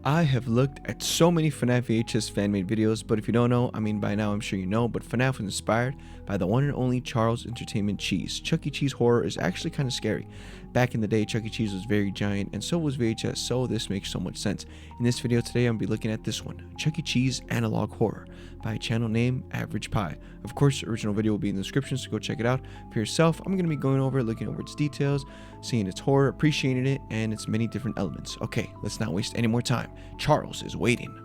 I have looked at so many Fnaf VHS fan-made videos, but if you don't know, I mean by now I'm sure you know, but Fnaf was inspired by the one and only Charles Entertainment Cheese. Chuck E Cheese horror is actually kind of scary. Back in the day, Chuck E Cheese was very giant, and so was VHS, so this makes so much sense. In this video today, I'm going to be looking at this one, Chuck E Cheese Analog Horror, by a channel named Average Pie. Of course, the original video will be in the description, so go check it out for yourself. I'm going to be going over it, looking over its details, seeing its horror, appreciating it, and its many different elements. Okay, let's not waste any more time. Charles is waiting.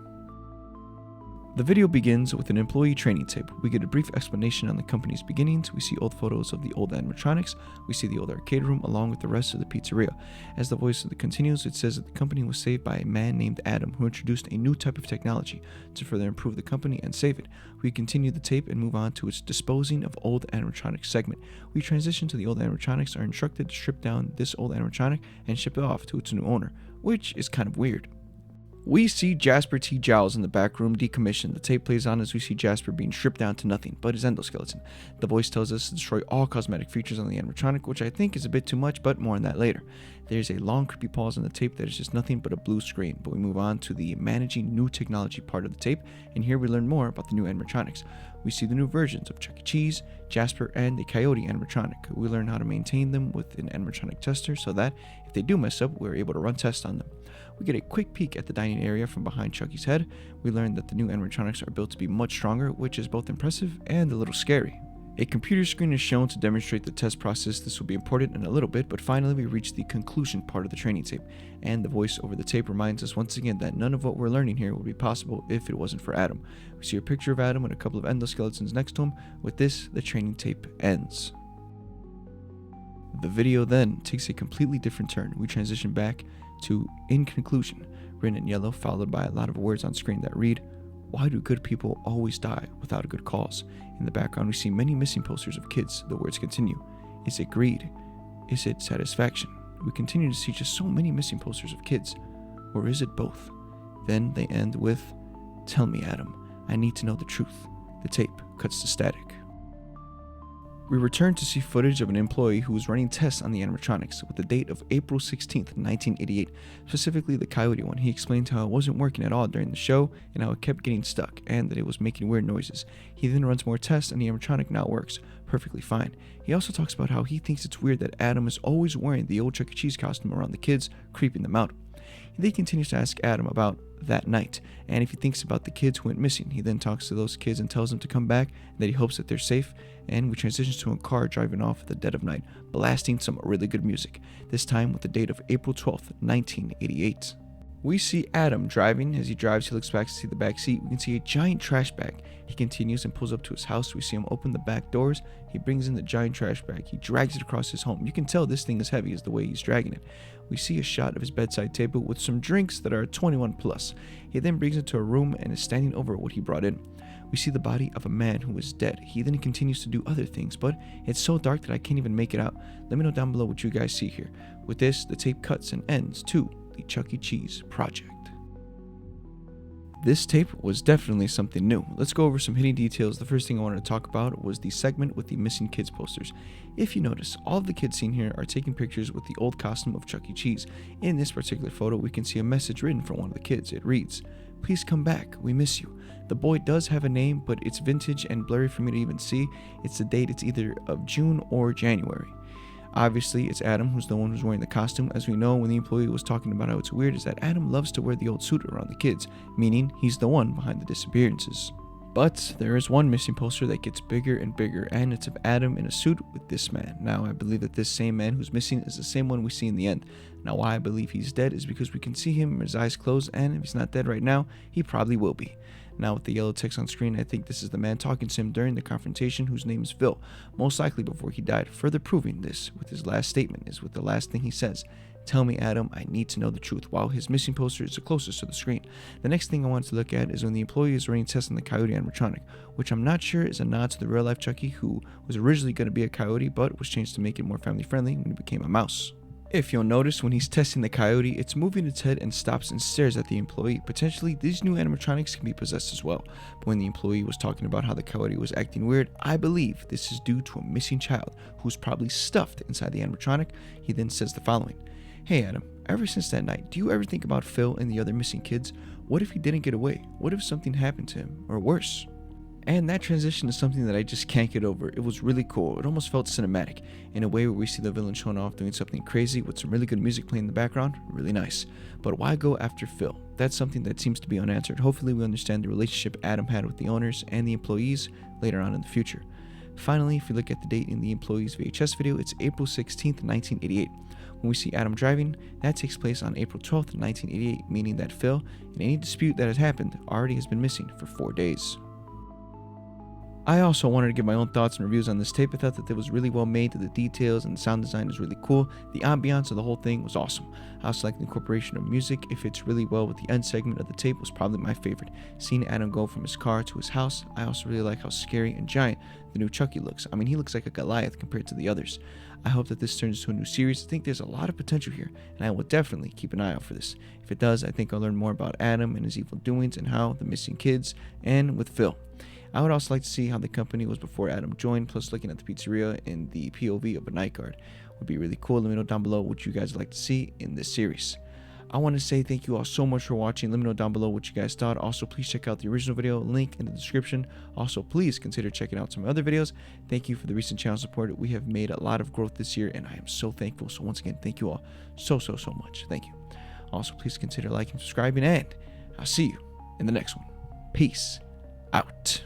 The video begins with an employee training tape. We get a brief explanation on the company's beginnings. We see old photos of the old animatronics. We see the old arcade room along with the rest of the pizzeria. As the voice continues, it says that the company was saved by a man named Adam who introduced a new type of technology to further improve the company and save it. We continue the tape and move on to its disposing of old animatronics segment. We transition to the old animatronics are instructed to strip down this old animatronic and ship it off to its new owner, which is kind of weird. We see Jasper T. Giles in the back room decommissioned. The tape plays on as we see Jasper being stripped down to nothing but his endoskeleton. The voice tells us to destroy all cosmetic features on the animatronic, which I think is a bit too much, but more on that later. There's a long creepy pause on the tape that is just nothing but a blue screen, but we move on to the managing new technology part of the tape, and here we learn more about the new animatronics. We see the new versions of Chuck E. Cheese, Jasper, and the Coyote animatronic. We learn how to maintain them with an animatronic tester so that if they do mess up, we're able to run tests on them. We get a quick peek at the dining area from behind Chucky's head. We learn that the new animatronics are built to be much stronger, which is both impressive and a little scary. A computer screen is shown to demonstrate the test process. This will be important in a little bit, but finally we reach the conclusion part of the training tape, and the voice over the tape reminds us once again that none of what we're learning here would be possible if it wasn't for Adam. We see a picture of Adam and a couple of endoskeletons next to him. With this, the training tape ends. The video then takes a completely different turn. We transition back to "in conclusion," written in yellow, followed by a lot of words on screen that read, "Why do good people always die without a good cause?" In the background, we see many missing posters of kids. The words continue. Is it greed? Is it satisfaction? We continue to see just so many missing posters of kids. Or is it both? Then they end with, "Tell me, Adam, I need to know the truth." The tape cuts to static. We return to see footage of an employee who was running tests on the animatronics with the date of April 16th, 1988, specifically the Coyote one. He explained how it wasn't working at all during the show and how it kept getting stuck and that it was making weird noises. He then runs more tests and the animatronic now works perfectly fine. He also talks about how he thinks it's weird that Adam is always wearing the old Chuck E. Cheese costume around the kids, creeping them out. He then continues to ask Adam about that night, and if he thinks about the kids who went missing. He then talks to those kids and tells them to come back, and that he hopes that they're safe, and we transition to a car driving off at the dead of night, blasting some really good music, this time with the date of April 12th, 1988. We see Adam driving. As he drives, he looks back to see the back seat. We can see a giant trash bag. He continues and pulls up to his house. We see him open the back doors. He brings in the giant trash bag. He drags it across his home. You can tell this thing is heavy as the way he's dragging it. We see a shot of his bedside table with some drinks that are 21 plus. He then brings it to a room and is standing over what he brought in. We see the body of a man who is dead. He then continues to do other things, but it's so dark that I can't even make it out. Let me know down below what you guys see here. With this, the tape cuts and ends to the Chuck E. Cheese project. This tape was definitely something new. Let's go over some hidden details. The first thing I wanted to talk about was the segment with the missing kids posters. If you notice, all of the kids seen here are taking pictures with the old costume of Chuck E. Cheese. In this particular photo, we can see a message written from one of the kids. It reads, "Please come back, we miss you." The boy does have a name, but it's vintage and blurry for me to even see. It's the date, it's either of June or January. Obviously, it's Adam who's the one who's wearing the costume. As we know, when the employee was talking about how it's weird, is that Adam loves to wear the old suit around the kids, meaning he's the one behind the disappearances. But there is one missing poster that gets bigger and bigger, and it's of Adam in a suit with this man. Now, I believe that this same man who's missing is the same one we see in the end. Now, why I believe he's dead is because we can see him with his eyes closed, and if he's not dead right now, he probably will be. Now, with the yellow text on screen, I think this is the man talking to him during the confrontation, whose name is Phil, most likely before he died, further proving this with his last statement is with the last thing he says. "Tell me, Adam, I need to know the truth," while his missing poster is the closest to the screen. The next thing I wanted to look at is when the employee is running tests on the Coyote animatronic, which I'm not sure is a nod to the real-life Chucky, who was originally going to be a coyote, but was changed to make it more family-friendly when he became a mouse. If you'll notice, when he's testing the Coyote, it's moving its head and stops and stares at the employee. Potentially, these new animatronics can be possessed as well. But when the employee was talking about how the Coyote was acting weird, I believe this is due to a missing child who's probably stuffed inside the animatronic. He then says the following: Hey Adam, ever since that night, do you ever think about Phil and the other missing kids? What if he didn't get away? What if something happened to him? Or worse? And that transition is something that I just can't get over. It was really cool. It almost felt cinematic in a way where we see the villain showing off doing something crazy with some really good music playing in the background. Really nice. But why go after Phil? That's something that seems to be unanswered. Hopefully we understand the relationship Adam had with the owners and the employees later on in the future. Finally, if you look at the date in the employees VHS video, it's April 16th, 1988. When we see Adam driving, that takes place on April 12th, 1988, meaning that Phil, in any dispute that has happened, already has been missing for 4 days. I also wanted to give my own thoughts and reviews on this tape. I thought that it was really well made, that the details and the sound design is really cool. The ambiance of the whole thing was awesome. I also like the incorporation of music. It fits really well with the end segment of the tape was probably my favorite. Seeing Adam go from his car to his house, I also really like how scary and giant the new Chucky looks. I mean, he looks like a Goliath compared to the others. I hope that this turns into a new series. I think there's a lot of potential here, and I will definitely keep an eye out for this. If it does, I think I'll learn more about Adam and his evil doings and how the missing kids and with Phil. I would also like to see how the company was before Adam joined, plus looking at the pizzeria in the POV of a night guard would be really cool. Let me know down below what you guys would like to see in this series. I want to say thank you all so much for watching. Let me know down below what you guys thought. Also, please check out the original video, link in the description. Also, please consider checking out some other videos. Thank you for the recent channel support. We have made a lot of growth this year, and I am so thankful. So once again, thank you all so much. Thank you. Also, please consider liking, subscribing, and I'll see you in the next one. Peace out.